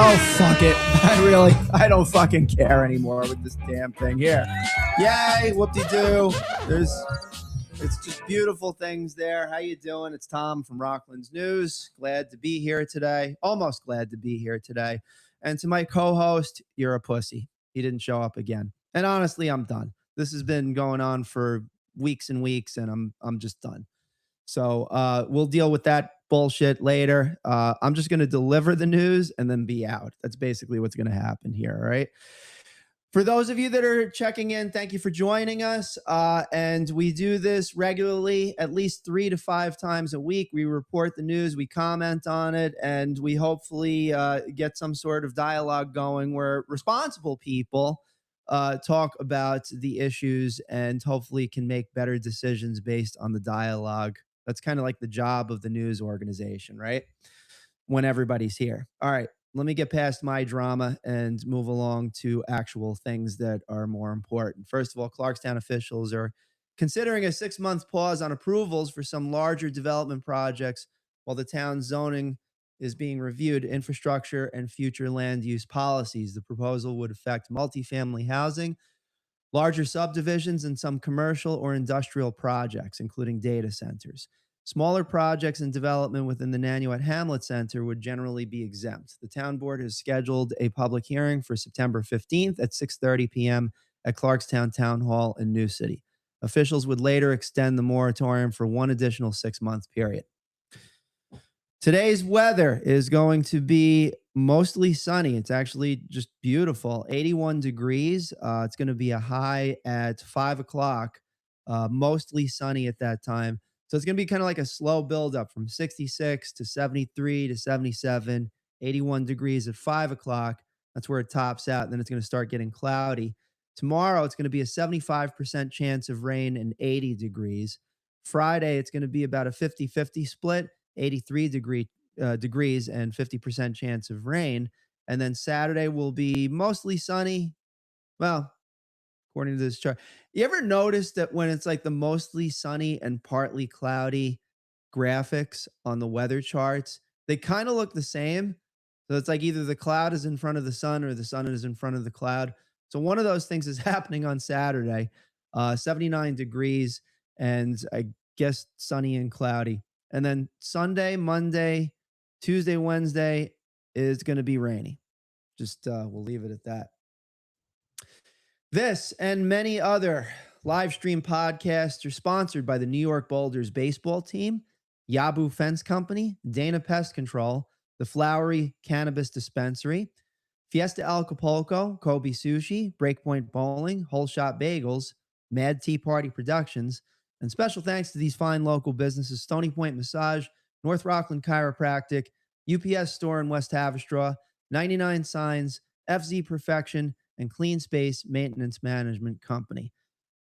Oh, fuck it. I don't fucking care anymore with this damn thing here. Yay, whoop-de-doo. It's just beautiful things there. How you doing? It's Tom from Rockland's News. Glad to be here today. Almost glad to be here today. And to my co-host, you're a pussy. He didn't show up again. And honestly, I'm done. This has been going on for weeks and weeks, and I'm just done. So we'll deal with that bullshit later. I'm just going to deliver the news and then be out. That's basically what's going to happen here, all right? For those of you that are checking in, thank you for joining us. And we do this regularly, at least 3 to 5 times a week. We report the news, we comment on it, and we hopefully get some sort of dialogue going where responsible people talk about the issues and hopefully can make better decisions based on the dialogue. That's kind of like the job of the news organization, right? When everybody's here. All right, let me get past my drama and move along to actual things that are more important. First of all, Clarkstown officials are considering a 6-month pause on approvals for some larger development projects while the town's zoning is being reviewed, infrastructure and future land use policies. The proposal would affect multifamily housing, larger subdivisions, and some commercial or industrial projects, including data centers. Smaller projects and development within the Nanuet Hamlet Center would generally be exempt. The town board has scheduled a public hearing for September 15th at 6:30 p.m. at Clarkstown Town Hall in New City. Officials would later extend the moratorium for one additional 6-month period. Today's weather is going to be mostly sunny. It's actually just beautiful. 81 degrees. It's going to be a high at 5 o'clock, mostly sunny at that time. So it's going to be kind of like a slow buildup from 66 to 73 to 77, 81 degrees at 5 o'clock. That's where it tops out. Then it's going to start getting cloudy. Tomorrow, it's going to be a 75% chance of rain and 80 degrees. Friday, it's going to be about a 50-50 split. 83 degrees and 50% chance of rain. And then Saturday will be mostly sunny. Well, according to this chart. You ever notice that when it's like the mostly sunny and partly cloudy graphics on the weather charts, they kind of look the same? So it's like either the cloud is in front of the sun or the sun is in front of the cloud. So one of those things is happening on Saturday, 79 degrees, and I guess sunny and cloudy. And then Sunday, Monday, Tuesday, Wednesday is going to be rainy. Just we'll leave it at that. This and many other live stream podcasts are sponsored by the New York Boulders baseball team, Yabu Fence Company, Dana Pest Control, the Flowery Cannabis Dispensary, Fiesta Acapulco, Kobe Sushi, Breakpoint Bowling, Whole Shot Bagels, Mad Tea Party Productions, and special thanks to these fine local businesses: Stony Point Massage, North Rockland Chiropractic, UPS Store in West Haverstraw, 99 Signs, FZ Perfection, and Clean Space Maintenance Management Company.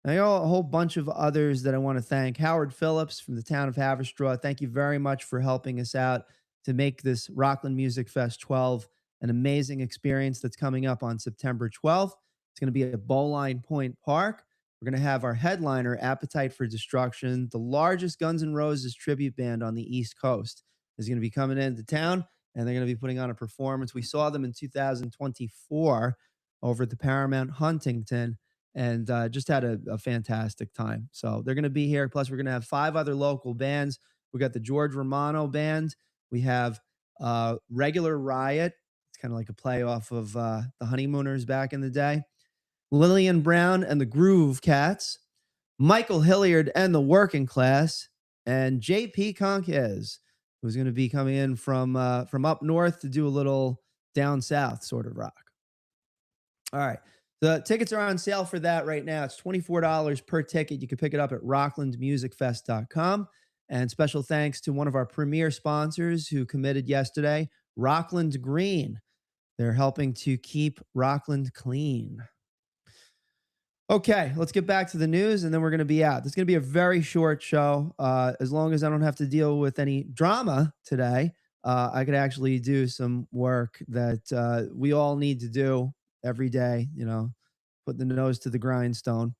Now, I got a whole bunch of others that I want to thank. Howard Phillips from the town of Haverstraw, thank you very much for helping us out to make this Rockland Music Fest 12 an amazing experience that's coming up on September 12th. It's going to be at Bowline Point Park. We're going to have our headliner, Appetite for Destruction, the largest Guns N' Roses tribute band on the East Coast, is going to be coming into town, and they're going to be putting on a performance. We saw them in 2024 over at the Paramount Huntington, and just had a fantastic time. So they're going to be here. Plus, we're going to have 5 other local bands. We got the George Romano Band. We have Regular Riot. It's kind of like a play off of the Honeymooners back in the day. Lillian Brown and the Groove Cats, Michael Hilliard and the Working Class, and JP Conquez, who's going to be coming in from up north to do a little down south sort of rock. All right. The tickets are on sale for that right now. It's $24 per ticket. You can pick it up at rocklandmusicfest.com. And special thanks to one of our premier sponsors who committed yesterday, Rockland Green. They're helping to keep Rockland clean. Okay, let's get back to the news, and then we're going to be out. This is going to be a very short show. As long as I don't have to deal with any drama today, I could actually do some work that we all need to do every day, put the nose to the grindstone.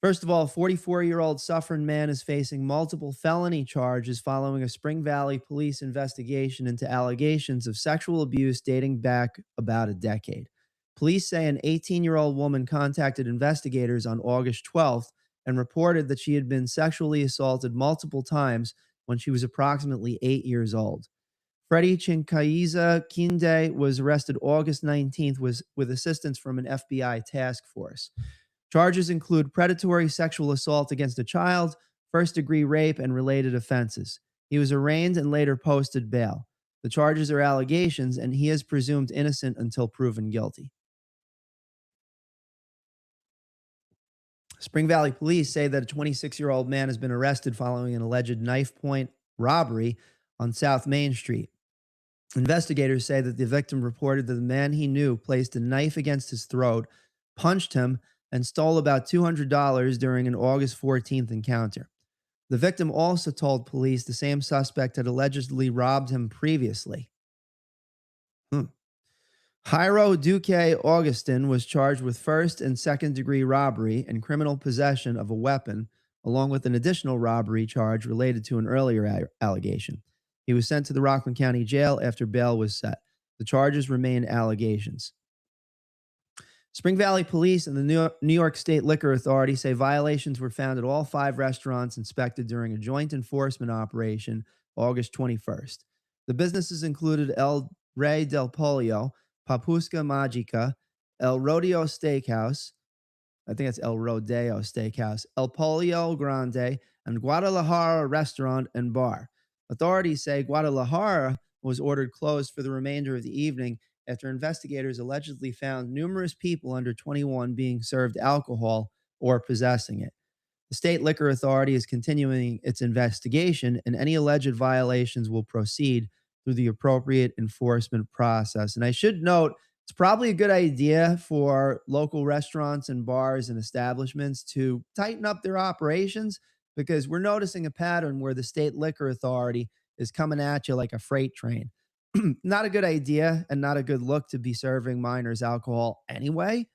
First of all, 44-year-old Suffern man is facing multiple felony charges following a Spring Valley police investigation into allegations of sexual abuse dating back about a decade. Police say an 18-year-old woman contacted investigators on August 12th and reported that she had been sexually assaulted multiple times when she was approximately 8 years old. Freddie Chinkaiza Kinde was arrested August 19th with assistance from an FBI task force. Charges include predatory sexual assault against a child, first-degree rape, and related offenses. He was arraigned and later posted bail. The charges are allegations, and he is presumed innocent until proven guilty. Spring Valley police say that a 26-year-old man has been arrested following an alleged knife point robbery on South Main Street. Investigators say that the victim reported that the man he knew placed a knife against his throat, punched him, and stole about $200 during an August 14th encounter. The victim also told police the same suspect had allegedly robbed him previously. Jairo Duque Augustin was charged with first and second degree robbery and criminal possession of a weapon, along with an additional robbery charge related to an earlier allegation. He was sent to the Rockland County Jail after bail was set. The charges remain allegations. Spring Valley Police and the New York State Liquor Authority say violations were found at all 5 restaurants inspected during a joint enforcement operation August 21st. The businesses included El Rey del Pollo, Papuska Magica, El Rodeo Steakhouse, I think it's El Rodeo Steakhouse, El Pollo Grande, and Guadalajara Restaurant and Bar. Authorities say Guadalajara was ordered closed for the remainder of the evening after investigators allegedly found numerous people under 21 being served alcohol or possessing it. The state liquor authority is continuing its investigation, and any alleged violations will proceed through the appropriate enforcement process. And I should note, it's probably a good idea for local restaurants and bars and establishments to tighten up their operations, because we're noticing a pattern where the state liquor authority is coming at you like a freight train. Not a good idea and not a good look to be serving minors alcohol anyway.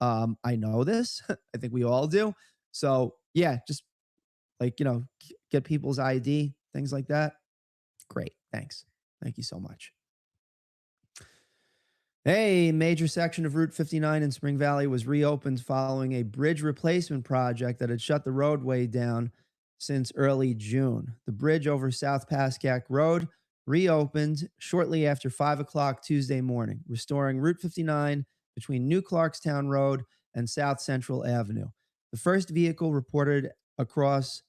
I know this. I think we all do. So yeah, just get people's ID, things like that. Great. Thanks. Thank you so much. A major section of Route 59 in Spring Valley was reopened following a bridge replacement project that had shut the roadway down since early June. The bridge over South Pascack Road reopened shortly after 5 o'clock Tuesday morning, restoring Route 59 between New Clarkstown Road and South Central Avenue. The first vehicle reported across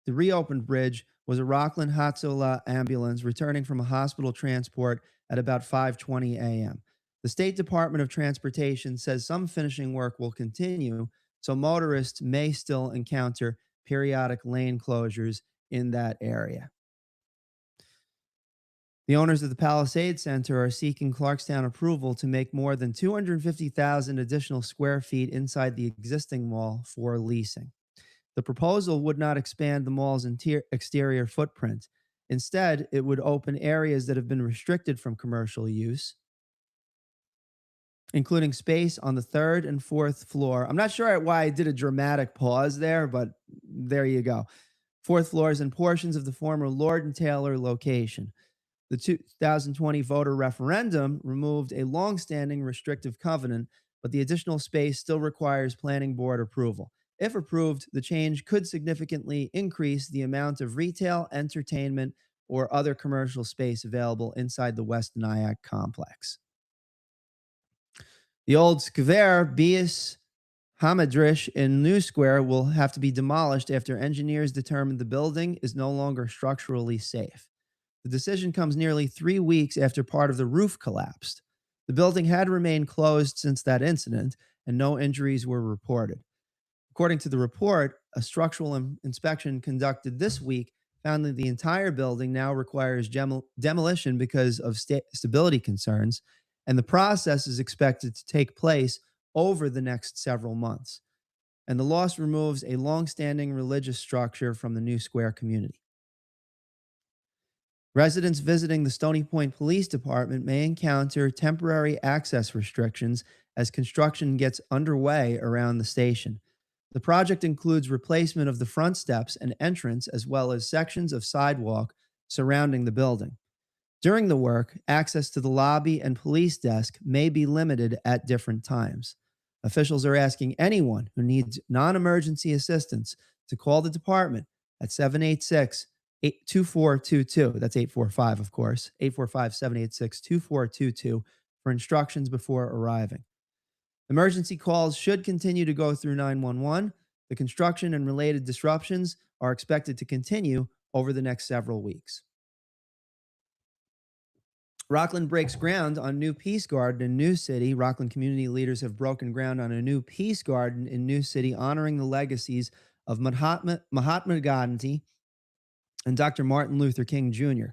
the reopened bridge was a Rockland Hatzolah ambulance returning from a hospital transport at about 5:20 a.m. The State Department of Transportation says some finishing work will continue, so motorists may still encounter periodic lane closures in that area. The owners of the Palisade Center are seeking Clarkstown approval to make more than 250,000 additional square feet inside the existing mall for leasing. The proposal would not expand the mall's exterior footprint. Instead, it would open areas that have been restricted from commercial use, including space on the 3rd and 4th floor. I'm not sure why I did a dramatic pause there, but there you go. 4th floors and portions of the former Lord & Taylor location. The 2020 voter referendum removed a long-standing restrictive covenant, but the additional space still requires planning board approval. If approved, the change could significantly increase the amount of retail, entertainment, or other commercial space available inside the West Nyack complex. The old Skver Bias Hamadrish in New Square will have to be demolished after engineers determined the building is no longer structurally safe. The decision comes nearly 3 weeks after part of the roof collapsed. The building had remained closed since that incident, and no injuries were reported. According to the report, a structural inspection conducted this week found that the entire building now requires demolition because of stability concerns, and the process is expected to take place over the next several months. And the loss removes a long-standing religious structure from the New Square community. Residents visiting the Stony Point Police Department may encounter temporary access restrictions as construction gets underway around the station. The project includes replacement of the front steps and entrance, as well as sections of sidewalk surrounding the building. During the work, access to the lobby and police desk may be limited at different times. Officials are asking anyone who needs non emergency assistance to call the department at 786 2422. That's 845, of course, 845 786 2422 for instructions before arriving. Emergency calls should continue to go through 911. The construction and related disruptions are expected to continue over the next several weeks. Rockland breaks ground on new Peace Garden in New City. Rockland community leaders have broken ground on a new Peace Garden in New City, honoring the legacies of Mahatma Gandhi and Dr. Martin Luther King Jr.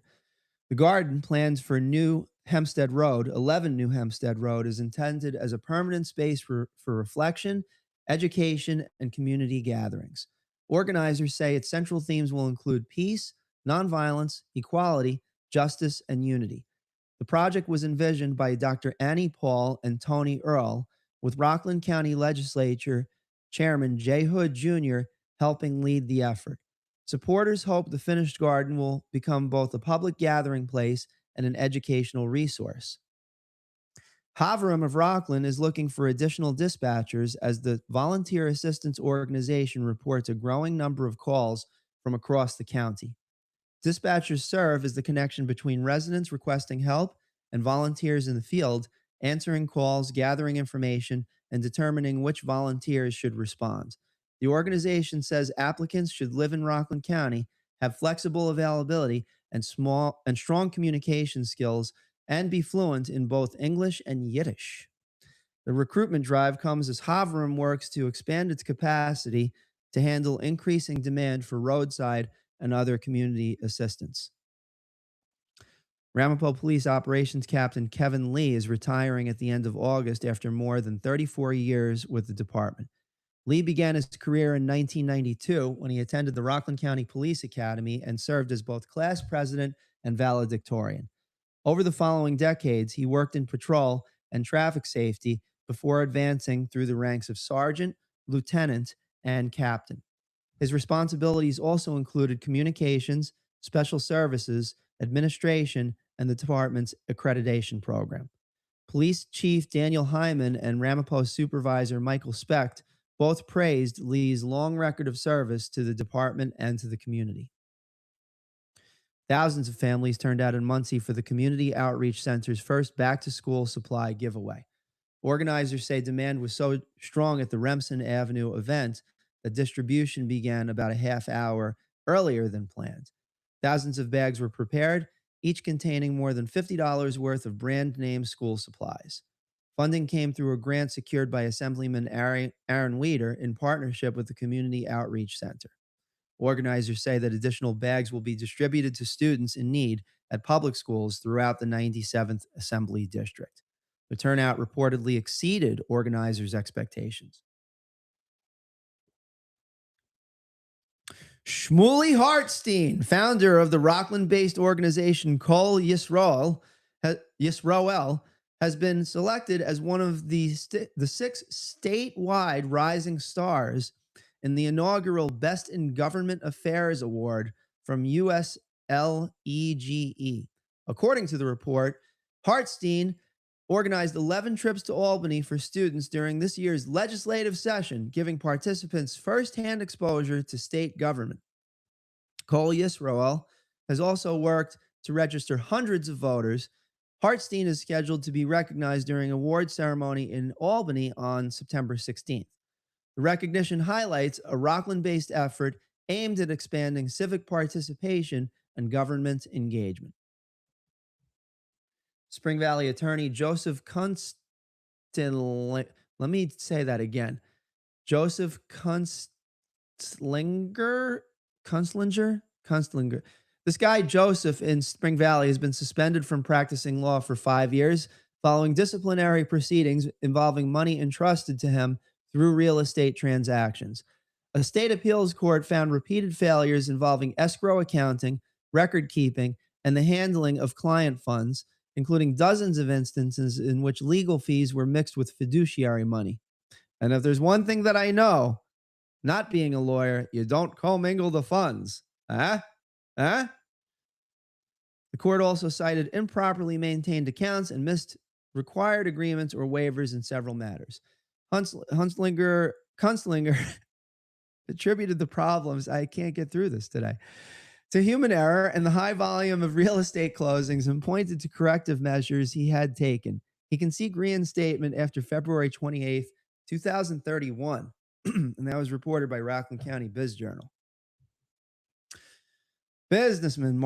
The garden, planned for New Hempstead Road, 11 New Hempstead Road, is intended as a permanent space for reflection, education, and community gatherings. Organizers say its central themes will include peace, nonviolence, equality, justice, and unity. The project was envisioned by Dr. Annie Paul and Tony Earl, with Rockland County Legislature Chairman Jay Hood Jr. helping lead the effort. Supporters hope the finished garden will become both a public gathering place and an educational resource. Havram of Rockland is looking for additional dispatchers as the Volunteer Assistance Organization reports a growing number of calls from across the county. Dispatchers serve as the connection between residents requesting help and volunteers in the field, answering calls, gathering information, and determining which volunteers should respond. The organization says applicants should live in Rockland County, have flexible availability and strong communication skills, and be fluent in both English and Yiddish. The recruitment drive comes as Havram works to expand its capacity to handle increasing demand for roadside and other community assistance. Ramapo Police Operations Captain Kevin Lee is retiring at the end of August after more than 34 years with the department. Lee began his career in 1992 when he attended the Rockland County Police Academy and served as both class president and valedictorian. Over the following decades, he worked in patrol and traffic safety before advancing through the ranks of sergeant, lieutenant, and captain. His responsibilities also included communications, special services, administration, and the department's accreditation program. Police Chief Daniel Hyman and Ramapo Supervisor Michael Specht both praised Lee's long record of service to the department and to the community. Thousands of families turned out in Muncie for the Community Outreach Center's first back-to-school supply giveaway. Organizers say demand was so strong at the Remsen Avenue event that distribution began about a half hour earlier than planned. Thousands of bags were prepared, each containing more than $50 worth of brand-name school supplies. Funding came through a grant secured by Assemblyman Aaron Weeder in partnership with the Community Outreach Center. Organizers say that additional bags will be distributed to students in need at public schools throughout the 97th Assembly District. The turnout reportedly exceeded organizers' expectations. Shmuley Hartstein, founder of the Rockland-based organization Kol Yisroel, has been selected as one of the 6 statewide rising stars in the inaugural Best in Government Affairs Award from USLEGE. According to the report, Hartstein organized 11 trips to Albany for students during this year's legislative session, giving participants firsthand exposure to state government. Kol Yisroel has also worked to register hundreds of voters. Hartstein is scheduled to be recognized during an award ceremony in Albany on September 16th. The recognition highlights a Rockland-based effort aimed at expanding civic participation and government engagement. Spring Valley attorney Joseph Kunstlinger, let me say that again. Joseph Kunstlinger. This guy, Joseph, in Spring Valley, has been suspended from practicing law for 5 years following disciplinary proceedings involving money entrusted to him through real estate transactions. A state appeals court found repeated failures involving escrow accounting, record keeping, and the handling of client funds, including dozens of instances in which legal fees were mixed with fiduciary money. And if there's one thing that I know, Not being a lawyer, you don't commingle the funds. Huh? Huh? The court also cited improperly maintained accounts and missed required agreements or waivers in several matters. Kunstlinger attributed the problems, I can't get through this today, to human error and the high volume of real estate closings and pointed to corrective measures he had taken. He can seek reinstatement after February 28th, 2031. And that was reported by Rockland County Biz Journal. Businessman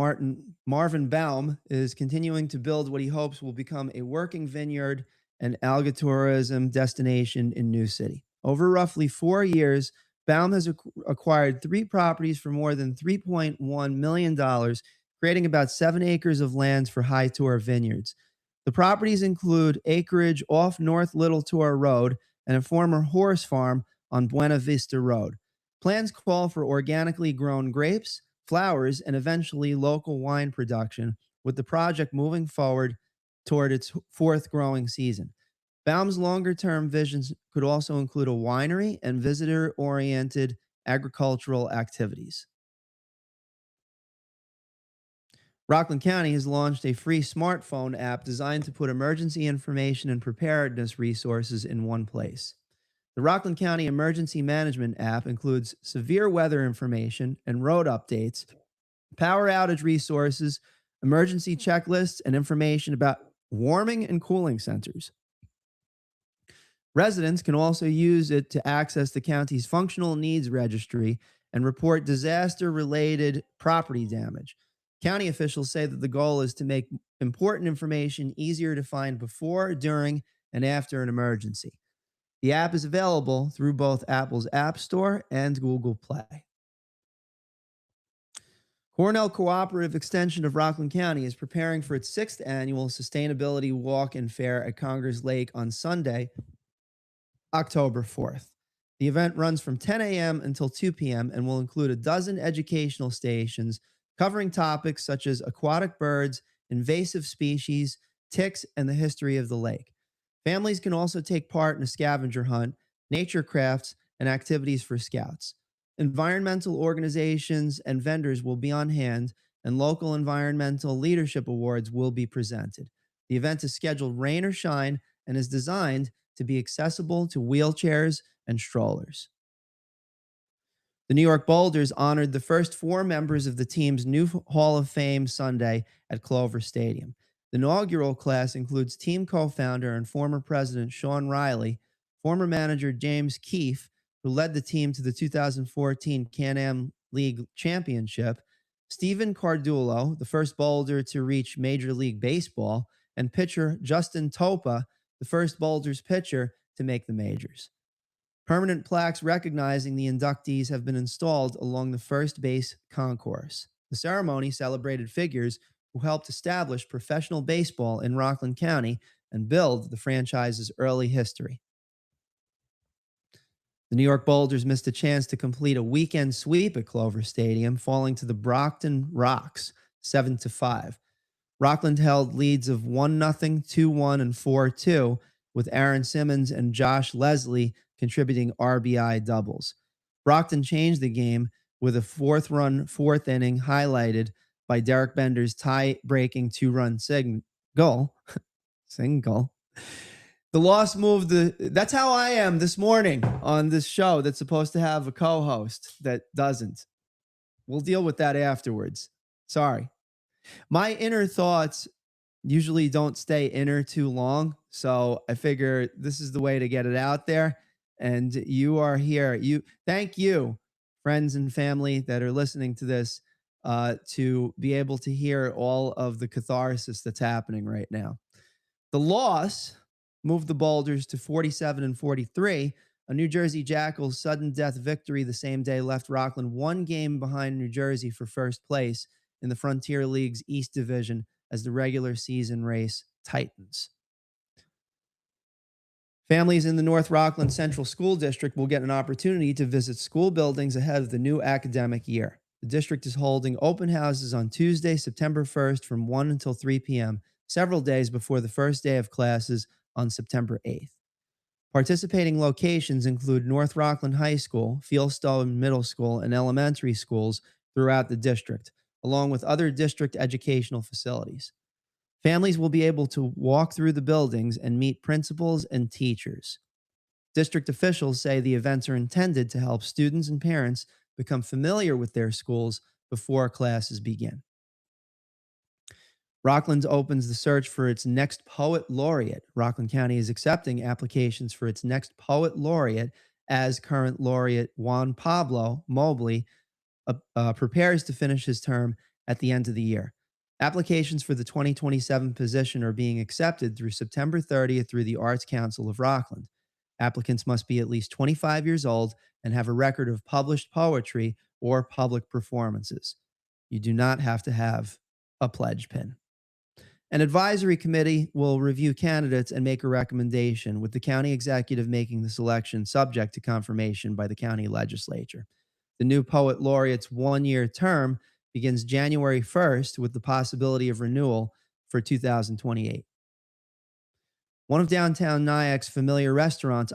Marvin Baum is continuing to build what he hopes will become a working vineyard and algatourism destination in New City. Over roughly 4 years, Baum has acquired 3 properties for more than $3.1 million, creating about 7 acres of land for high tour vineyards. The properties include acreage off North Little Tour Road and a former horse farm on Buena Vista Road. Plans call for organically grown grapes, flowers, and eventually local wine production, with the project moving forward toward its 4th growing season. Baum's longer-term visions could also include a winery and visitor-oriented agricultural activities. Rockland County has launched a free smartphone app designed to put emergency information and preparedness resources in one place. The Rockland County Emergency Management app includes severe weather information and road updates, power outage resources, emergency checklists, and information about warming and cooling centers. Residents can also use it to access the county's functional needs registry and report disaster-related property damage. County officials say that the goal is to make important information easier to find before, during, and after an emergency. The app is available through both Apple's App Store and Google Play. Cornell Cooperative Extension of Rockland County is preparing for its 6th annual Sustainability Walk and Fair at Congers Lake on Sunday, October 4th. The event runs from 10 a.m. until 2 p.m. and will include a dozen educational stations covering topics such as aquatic birds, invasive species, ticks, and the history of the lake. Families can also take part in a scavenger hunt, nature crafts, and activities for scouts. Environmental organizations and vendors will be on hand, and local environmental leadership awards will be presented. The event is scheduled rain or shine and is designed to be accessible to wheelchairs and strollers. The New York Boulders honored the first 4 members of the team's new Hall of Fame Sunday at Clover Stadium. The inaugural class includes team co-founder and former president Sean Riley, former manager James Keefe, who led the team to the 2014 Can-Am League Championship, Stephen Cardullo, the first Boulder to reach Major League Baseball, and pitcher Justin Topa, the first Boulders pitcher to make the majors. Permanent plaques recognizing the inductees have been installed along the first base concourse. The ceremony celebrated figures who helped establish professional baseball in Rockland County and build the franchise's early history. The New York Boulders missed a chance to complete a weekend sweep at Clover Stadium, falling to the Brockton Rocks 7-5. Rockland held leads of 1-0, 2-1, and 4-2, with Aaron Simmons and Josh Leslie contributing RBI doubles. Brockton changed the game with a 4th-run 4th inning highlighted by Derek Bender's tie-breaking 2-run single. The loss moved that's how I am this morning on this show that's supposed to have a co-host that doesn't. We'll deal with that afterwards. Sorry. My inner thoughts usually don't stay inner too long, so I figure this is the way to get it out there. And you are here. Thank you, friends and family that are listening to this, to be able to hear all of the catharsis that's happening right now. The loss moved the Boulders to 47-43. A New Jersey Jackals sudden death victory the same day left Rockland 1 game behind New Jersey for first place in the Frontier League's East Division as the regular season race tightens. Families in the North Rockland Central School District will get an opportunity to visit school buildings ahead of the new academic year. The district is holding open houses on Tuesday, September 1st from 1 until 3 p.m., several days before the first day of classes on September 8th. Participating locations include North Rockland High School, Fieldstone Middle School, and elementary schools throughout the district, along with other district educational facilities. Families will be able to walk through the buildings and meet principals and teachers. District officials say the events are intended to help students and parents become familiar with their schools before classes begin. Rockland opens the search for its next poet laureate. Rockland County is accepting applications for its next poet laureate as current laureate Juan Pablo Mobley prepares to finish his term at the end of the year. Applications for the 2027 position are being accepted through September 30th through the Arts Council of Rockland. Applicants must be at least 25 years old and have a record of published poetry or public performances. You do not have to have a pledge pin. An advisory committee will review candidates and make a recommendation, with the county executive making the selection subject to confirmation by the county legislature. The new poet laureate's one-year term begins January 1st with the possibility of renewal for 2028. One of downtown Nyack's familiar restaurants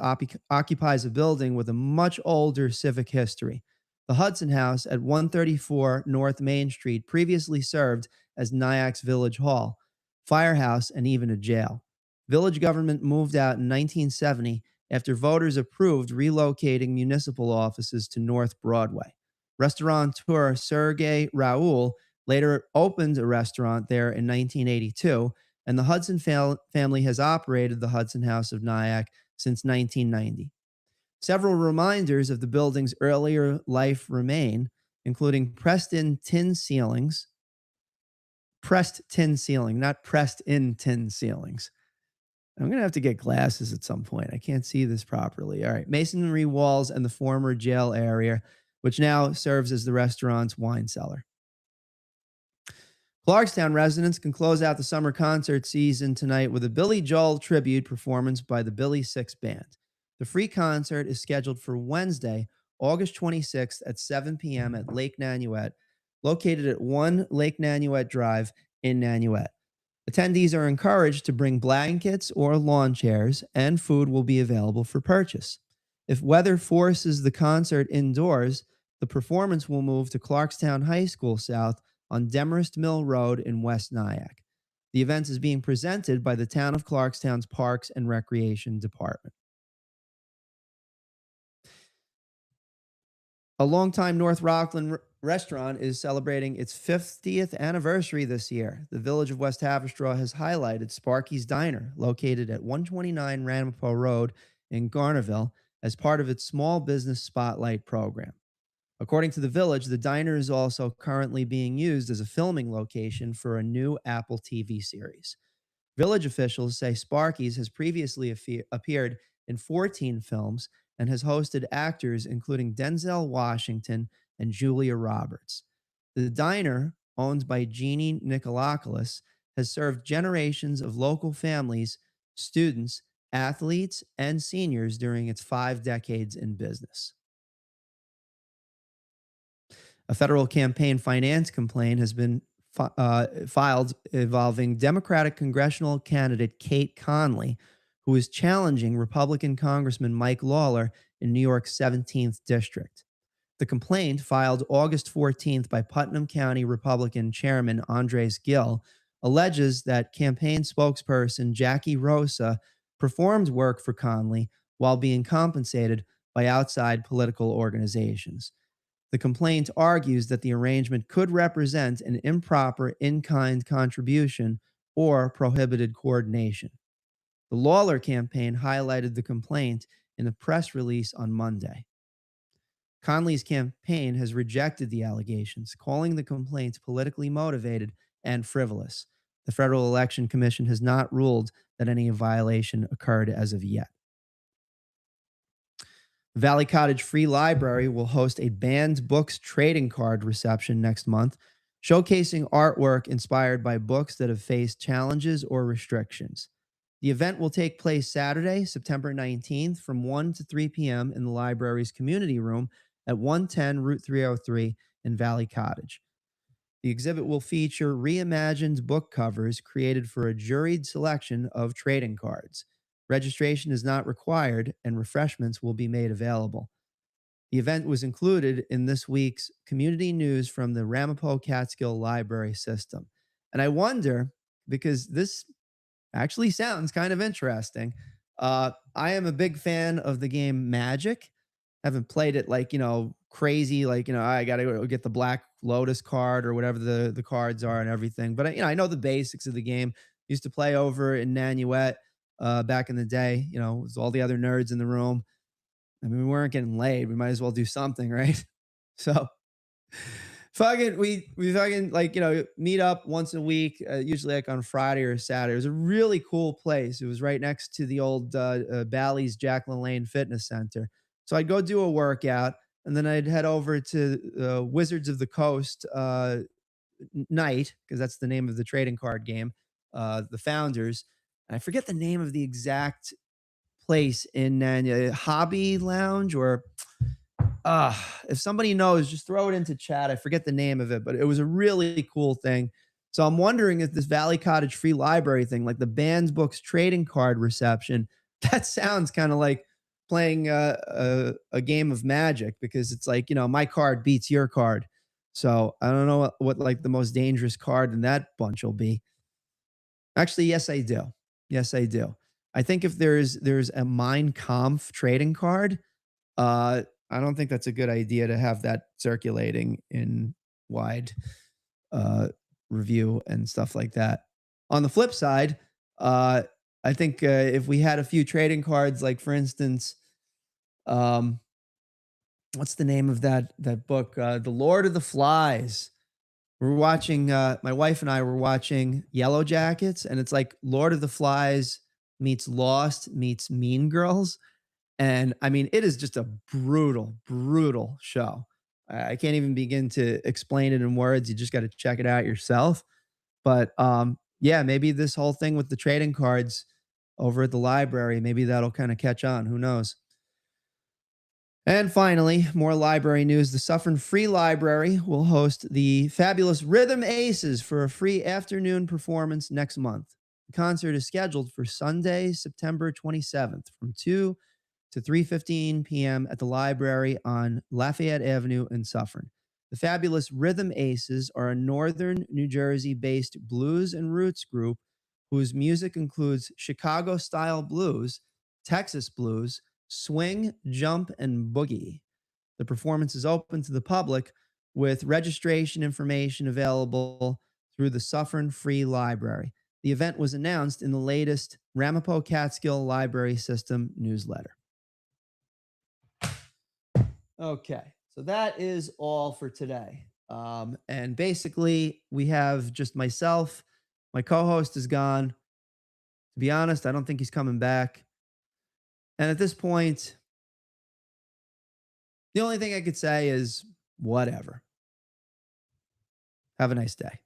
occupies a building with a much older civic history. The Hudson House at 134 North Main Street previously served as Nyack's Village Hall, firehouse, and even a jail. Village government moved out in 1970 after voters approved relocating municipal offices to North Broadway. Restaurateur Sergei Raoul later opened a restaurant there in 1982, and the Hudson family has operated the Hudson House of Nyack since 1990. Several reminders of the building's earlier life remain, including pressed tin ceilings, not pressed in tin ceilings. I'm going to have to get glasses at some point. I can't see this properly. All right. Masonry walls and the former jail area, which now serves as the restaurant's wine cellar. Clarkstown residents can close out the summer concert season tonight with a Billy Joel tribute performance by the Billy Six Band. The free concert is scheduled for Wednesday, August 26th at 7 p.m. at Lake Nanuet, located at 1 Lake Nanuet Drive in Nanuet. Attendees are encouraged to bring blankets or lawn chairs, and food will be available for purchase. If weather forces the concert indoors, the performance will move to Clarkstown High School South on Demarest Mill Road in West Nyack. The event is being presented by the Town of Clarkstown's Parks and Recreation Department. A longtime North Rockland restaurant is celebrating its 50th anniversary this year. The Village of West Haverstraw has highlighted Sparky's Diner, located at 129 Ramapo Road in Garnerville, as part of its Small Business Spotlight program. According to the Village, the diner is also currently being used as a filming location for a new Apple TV series. Village officials say Sparky's has previously appeared in 14 films and has hosted actors including Denzel Washington and Julia Roberts. The diner, owned by Jeannie Nicolakis, has served generations of local families, students, athletes, and seniors during its 5 decades in business. A federal campaign finance complaint has been filed involving Democratic congressional candidate Kate Conley, who is challenging Republican Congressman Mike Lawler in New York's 17th District. The complaint, filed August 14th by Putnam County Republican Chairman Andres Gill, alleges that campaign spokesperson Jackie Rosa performed work for Conley while being compensated by outside political organizations. The complaint argues that the arrangement could represent an improper in-kind contribution or prohibited coordination. The Lawler campaign highlighted the complaint in a press release on Monday. Conley's campaign has rejected the allegations, calling the complaint politically motivated and frivolous. The Federal Election Commission has not ruled that any violation occurred as of yet. Valley Cottage Free Library will host a banned books trading card reception next month, showcasing artwork inspired by books that have faced challenges or restrictions. The event will take place Saturday, September 19th from 1 to 3 p.m. in the library's community room at 110 Route 303 in Valley Cottage. The exhibit will feature reimagined book covers created for a juried selection of trading cards. Registration is not required, and refreshments will be made available. The event was included in this week's community news from the Ramapo Catskill Library System. And I wonder, because this actually sounds kind of interesting. I am a big fan of the game Magic. Haven't played it like, crazy, like, I got to go get the Black Lotus card or whatever the cards are and everything. But, I know the basics of the game. Used to play over in Nanuet back in the day, it was all the other nerds in the room. I mean, we weren't getting laid. We might as well do something, right? So fucking we fucking like meet up once a week, usually like on Friday or Saturday. It was a really cool place. It was right next to the old Bally's Jack LaLanne Fitness Center. So I'd go do a workout, and then I'd head over to Wizards of the Coast night, because that's the name of the trading card game. The Founders. And I forget the name of the exact place in Hobby Lounge, or if somebody knows, just throw it into chat. I forget the name of it, but it was a really cool thing. So I'm wondering if this Valley Cottage Free Library thing, like the Bands Books trading card reception, that sounds kind of like playing a game of Magic, because it's like, my card beats your card. So I don't know what like the most dangerous card in that bunch will be. Actually, yes, I do. Yes, I do. I think if there's a Mein Kampf trading card, I don't think that's a good idea to have that circulating in wide review and stuff like that. On the flip side, I think if we had a few trading cards, like for instance, what's the name of that book? The Lord of the Flies. We're watching. My wife and I were watching Yellow Jackets, and it's like Lord of the Flies meets Lost meets Mean Girls. And I mean, it is just a brutal, brutal show. I can't even begin to explain it in words. You just got to check it out yourself. But yeah, maybe this whole thing with the trading cards over at the library, maybe that'll kind of catch on. Who knows? And finally, more library news. The Suffern Free Library will host the fabulous Rhythm Aces for a free afternoon performance next month. The concert is scheduled for Sunday, September 27th from 2 to 3:15 p.m. at the library on Lafayette Avenue in Suffern. The fabulous Rhythm Aces are a northern New Jersey-based blues and roots group whose music includes Chicago-style blues, Texas blues, swing, jump, and boogie. The performance is open to the public, with registration information available through the Suffern Free Library. The event was announced in the latest Ramapo Catskill Library System newsletter. Okay, so that is all for today. And basically, we have just myself. My co-host is gone. To be honest, I don't think he's coming back. And at this point, the only thing I could say is whatever. Have a nice day.